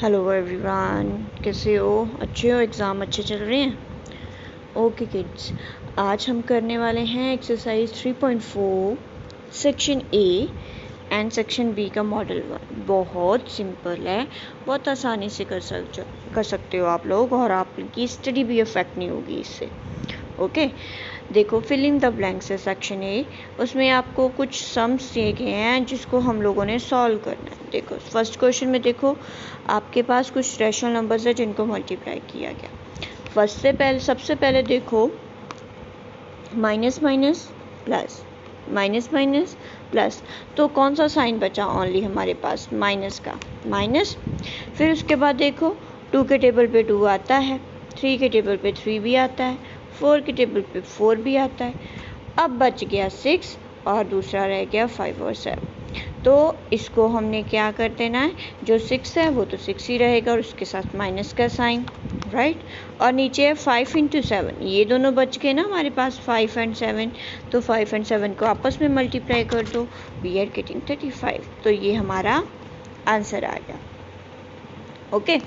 Hello everyone, कैसे हो? अच्छे हो? एग्ज़ाम अच्छे चल रहे हैं? ओके किड्स, आज हम करने वाले हैं exercise 3.4 section A and section B का मॉडल 1। बहुत सिंपल है, बहुत आसानी से कर सकते हो आप लोग, और आपकी स्टडी भी अफेक्ट नहीं होगी इससे। ओके, देखो फिल इन द ब्लैंक्स है सेक्शन ए। उसमें आपको कुछ सम्स दिए गए हैं जिसको हम लोगों ने सॉल्व करना है। देखो फर्स्ट क्वेश्चन में देखो आपके पास कुछ रैशनल नंबर्स है जिनको मल्टीप्लाई किया गया। सबसे पहले देखो minus minus plus, minus minus plus, तो कौन सा साइन बचा? ओनली हमारे पास माइनस का माइनस। फिर उसके बाद देखो 2 के टेबल पे 2 आता है, 3 के टेबल पे 3 भी आता है, 4 के टेबल पे 4 भी आता है। अब बच गया 6 और दूसरा रह गया 5 और 7। तो इसको हमने क्या कर देना है, जो 6 है वो तो 6 ही रहेगा और उसके साथ माइनस का साइन, राइट। और नीचे है 5 × 7, ये दोनों बच गए ना हमारे पास 5 और 7। तो 5 और 7 को आपस में मल्टीप्लाई कर दो, वी आर गेटिंग 35। तो ये हमारा आंसर आ गया। ओके,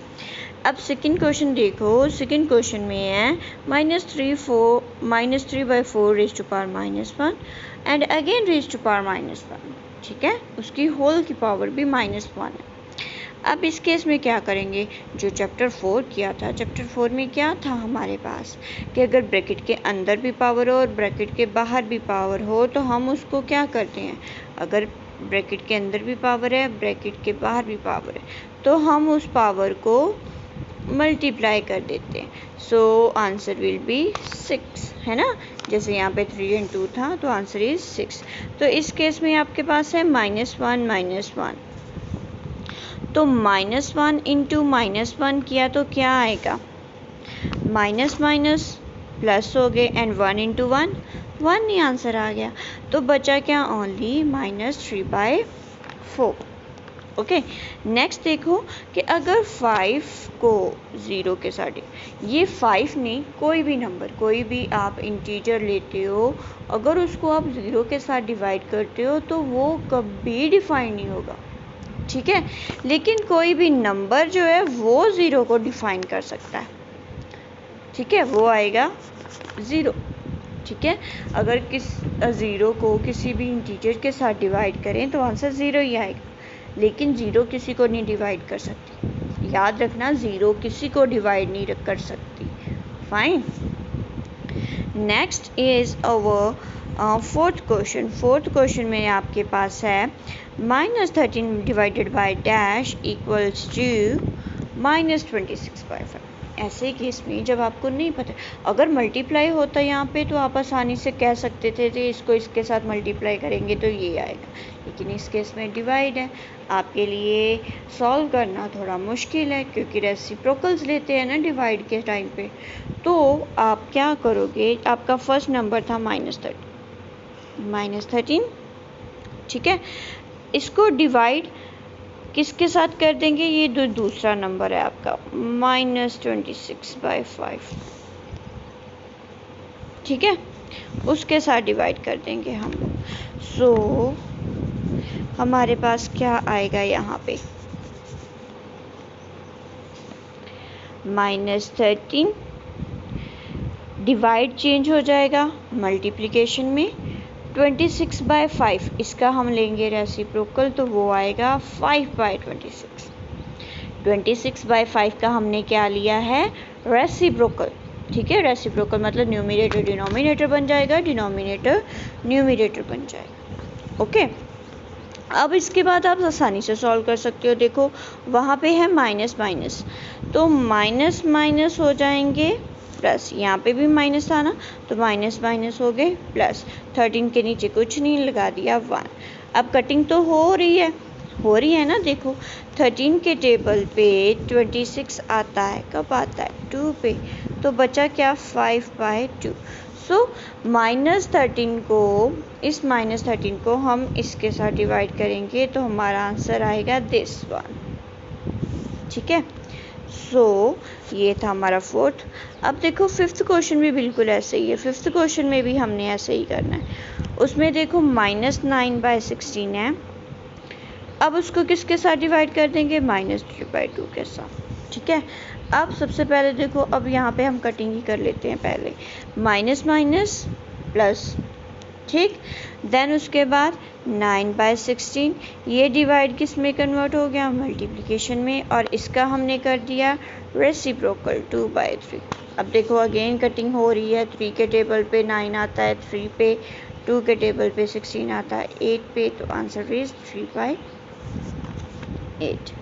अब सेकंड क्वेश्चन देखो। सेकंड क्वेश्चन में है -3/4 raise to power -1 and again raise to power -1। ठीक है, उसकी होल की पावर भी -1 है। अब इस केस में क्या करेंगे, जो चैप्टर 4 किया था, चैप्टर 4 में क्या था हमारे पास कि अगर ब्रैकेट के अंदर भी पावर हो और ब्रैकेट के बाहर भी पावर हो तो हम उसको क्या करते हैं, अगर ब्रैकेट के अंदर भी पावर है ब्रैकेट के बाहर भी पावर है तो हम उस पावर को मल्टीप्लाई कर देते हैं। सो आंसर विल बी 6, है ना। जैसे यहाँ पे 3 और 2 था तो आंसर इज 6। तो इस केस में आपके पास है -1 तो -1 × -1 किया तो क्या आएगा, माइनस माइनस प्लस हो गए एंड 1 × 1 1 ही आंसर आ गया। तो बचा क्या, ओनली -3/4। ओके, नेक्स्ट देखो कि अगर 5 को 0 के साथ, ये 5 नहीं, कोई भी नंबर, कोई भी आप इंटीजर लेते हो, अगर उसको आप 0 के साथ डिवाइड करते हो तो वो कभी डिफाइन नहीं होगा। ठीक है, लेकिन कोई भी नंबर जो है वो 0 को डिफाइन कर सकता है। ठीक है, वो आएगा 0। ठीक है, अगर 0 को किसी भी इंटीजर के साथ डिवाइड करें तो आंसर 0 ही आएगा, लेकिन 0 किसी को नहीं डिवाइड कर सकती। याद रखना, 0 किसी को डिवाइड नहीं कर सकती। Fine, next is our fourth question. Fourth question में आपके पास है -13 divided by dash equals to -26/5। ऐसे केस में जब आपको नहीं पता, अगर मल्टीप्लाई होता यहाँ पे तो आप आसानी से कह सकते थे कि इसको इसके साथ मल्टीप्लाई करेंगे तो ये आएगा, लेकिन इस केस में डिवाइड है, आपके लिए सॉल्व करना थोड़ा मुश्किल है क्योंकि रेसिप्रोकल्स लेते हैं ना डिवाइड के टाइम पे। तो आप क्या करोगे, आपका फर्स्ट नंबर था -13, ठीक है, इसको डिवाइड किसके साथ कर देंगे, ये दूसरा नंबर है आपका -26/5। ठीक है, उसके साथ डिवाइड कर देंगे हम लोग। सो हमारे पास क्या आएगा यहाँ पे, -13 डिवाइड चेंज हो जाएगा मल्टीप्लिकेशन में, 26/5 इसका हम लेंगे रेसिप्रोकल तो वो आएगा 5/26। 26/5 का हमने क्या लिया है, रेसिप्रोकल। ठीक है, रेसिप्रोकल मतलब न्यूमरेटर डिनोमिनेटर बन जाएगा, डिनोमिनेटर न्यूमरेटर बन जाएगा। ओके, अब इसके बाद आप आसानी से सॉल्व कर सकते हो। देखो वहाँ पे है माइनस माइनस, तो माइनस माइनस हो जाएंगे प्लस, यहाँ पे भी माइनस था ना तो माइनस माइनस हो गए प्लस, 13 के नीचे कुछ नहीं, लगा दिया 1। अब कटिंग तो हो रही है ना। देखो 13 के टेबल पे 26 आता है, कब आता है, 2 पे, तो बचा क्या, 5/2। सो -13 को, इस -13 को हम इसके साथ डिवाइड करेंगे तो हमारा आंसर आएगा दिस वन। ठीक है, सो ये था हमारा फोर्थ। अब देखो फिफ्थ क्वेश्चन भी बिल्कुल ऐसे ही है। फिफ्थ क्वेश्चन में भी हमने ऐसे ही करना है। उसमें देखो -9/16 है। अब उसको किसके साथ डिवाइड कर देंगे, -3/2 के साथ। ठीक है, अब सबसे पहले देखो, अब यहाँ पे हम कटिंग ही कर लेते हैं पहले, माइनस माइनस प्लस, ठीक। देन उसके बाद 9/16, ये डिवाइड किस में कन्वर्ट हो गया, मल्टीप्लिकेशन में, और इसका हमने कर दिया रेसिप्रोकल 2/3। अब देखो अगेन कटिंग हो रही है, 3 के टेबल पे 9 आता है, 3 पे, 2 के टेबल पे 16 आता है, 8 पे, तो answer is 3/8।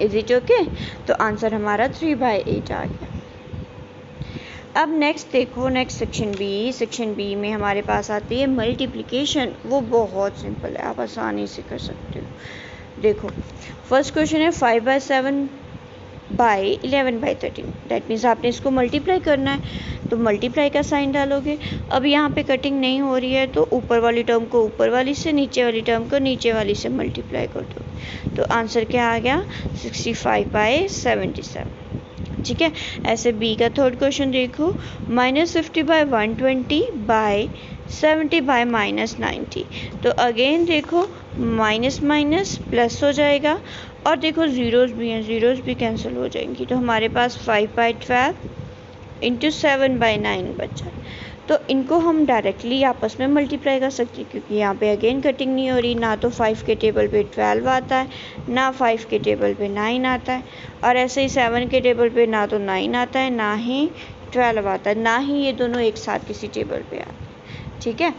Is it okay? तो आंसर हमारा 3/8 आ गया। अब नेक्स्ट देखो, नेक्स्ट सेक्शन बी में हमारे पास आती है मल्टीप्लिकेशन। वो बहुत सिंपल है, आप आसानी से कर सकते हो। देखो फर्स्ट क्वेश्चन है 5/7/11/13, दैट मीन्स आपने इसको मल्टीप्लाई करना है, तो मल्टीप्लाई का साइन डालोगे। अब यहाँ पे कटिंग नहीं हो रही है, तो ऊपर वाली टर्म को ऊपर वाली से, नीचे वाली टर्म को नीचे वाली से मल्टीप्लाई कर दो, तो आंसर क्या आ गया, 65/77। ठीक है, ऐसे बी का थर्ड क्वेश्चन देखो, -50/120/70/-90, तो अगेन देखो माइनस माइनस प्लस हो जाएगा, और देखो ज़ीरोज़ भी हैं, ज़ीरोज़ भी कैंसिल हो जाएंगी, तो हमारे पास 5/12 × 7/9 बचा। तो इनको हम डायरेक्टली आपस में मल्टीप्लाई कर सकते हैं, क्योंकि यहाँ पे अगेन कटिंग नहीं हो रही, ना तो 5 के टेबल पे 12 आता है, ना 5 के टेबल पे 9 आता है, और ऐसे ही 7 के टेबल पे ना तो 9 आता है, ना ही 12 आता है, ना ही ये दोनों एक साथ किसी टेबल पे आते हैं। ठीक है,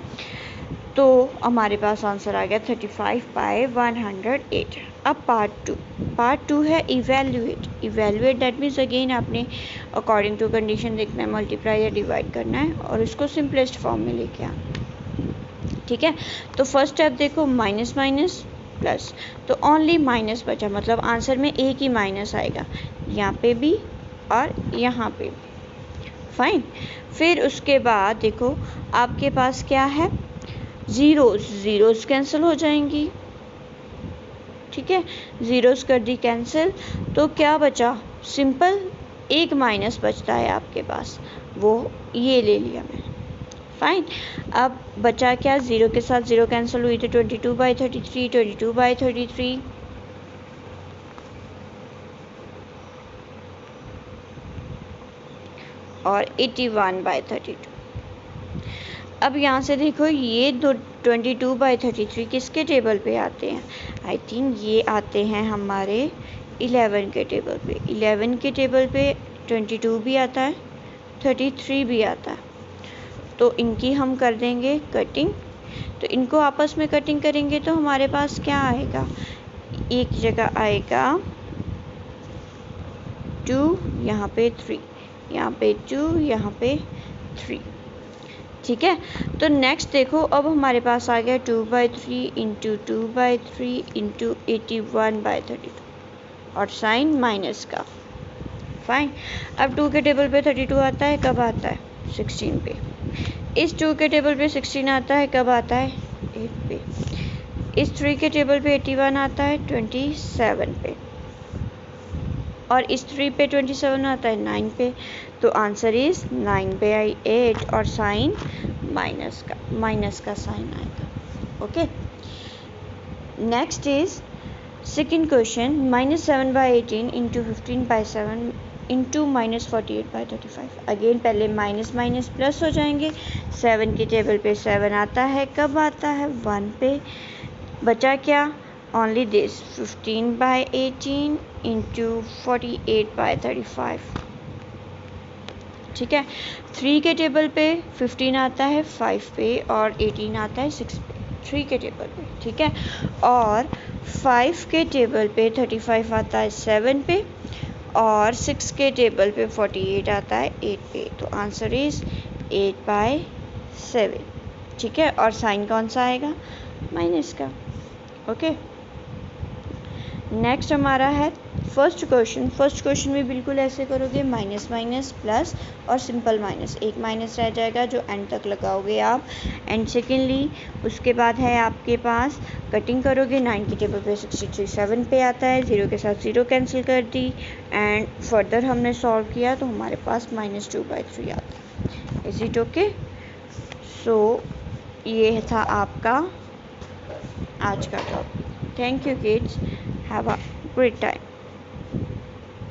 तो हमारे पास आंसर आ गया 35/108। अब पार्ट टू है इवेल्युएट दैट मीन्स अगेन आपने अकॉर्डिंग टू कंडीशन देखना है, मल्टीप्लाई या डिवाइड करना है, और इसको सिंपलेस्ट फॉर्म में लेके आना। ठीक है, तो फर्स्ट स्टेप देखो, माइनस माइनस प्लस, तो ओनली माइनस बचा, मतलब आंसर में एक ही माइनस आएगा, यहाँ पे भी और यहाँ पे भी। फाइन, फिर उसके बाद देखो आपके पास क्या है, ज़ीरोज़ कैंसिल हो जाएंगी। ठीक है, ज़ीरोज़ कर दी कैंसिल, तो क्या बचा, सिंपल एक माइनस बचता है आपके पास, वो ये ले लिया मैंने। फाइन, अब बचा क्या, ज़ीरो के साथ ज़ीरो कैंसिल हुई, तो 22/33, 22/33, और 81/32। अब यहाँ से देखो ये दो 22/33 किसके टेबल पे आते हैं, आई थिंक ये आते हैं हमारे 11 के टेबल पे। 11 के टेबल पे 22 भी आता है, 33 भी आता है, तो इनकी हम कर देंगे कटिंग। तो इनको आपस में कटिंग करेंगे तो हमारे पास क्या आएगा, एक जगह आएगा 2, यहाँ पे 3, यहाँ पे 2, यहाँ पे 3। ठीक है, तो नेक्स्ट देखो, अब हमारे पास आ गया 2/3 × 2/3 × 81/32, और साइन माइनस का। फाइन, अब 2 के टेबल पे 32 आता है, कब आता है, 16 पे। इस 2 के टेबल पे 16 आता है, कब आता है, 8 पे। इस 3 के टेबल पे 81 आता है, 27 पे, और इस 3 पे 27 आता है, 9 पे, तो आंसर इज 9/8, और साइन माइनस का साइन आएगा। Okay, next is second question, -7/18 × 15/7 × -48/35। Again पहले माइनस माइनस प्लस हो जाएंगे, 7 के टेबल पे 7 आता है, कब आता है, 1 पे। बचा क्या, ओनली दिस 15/18 × 48/35। ठीक है, 3 के टेबल पे 15 आता है 5 पे, और 18 आता है 6 पे, 3 के टेबल पे। ठीक है, और 5 के टेबल पे 35 आता है 7 पे, और 6 के टेबल पे 48 आता है 8 पे, तो आंसर इज 8/7। ठीक है, और साइन कौन सा आएगा, माइनस का। ओके, नेक्स्ट हमारा है फर्स्ट क्वेश्चन में बिल्कुल ऐसे करोगे, माइनस माइनस प्लस और सिंपल माइनस, एक माइनस रह जाएगा जो एंड तक लगाओगे आप। एंड सेकेंडली उसके बाद है आपके पास कटिंग करोगे, 9 की टेबल पे 63 7 पे आता है, 0 के साथ 0 कैंसिल कर दी, एंड फर्दर हमने सॉल्व किया तो हमारे पास -2/3 आता है। Is it okay? सो ये था आपका आज का topic. Thank you, kids. Have a great time.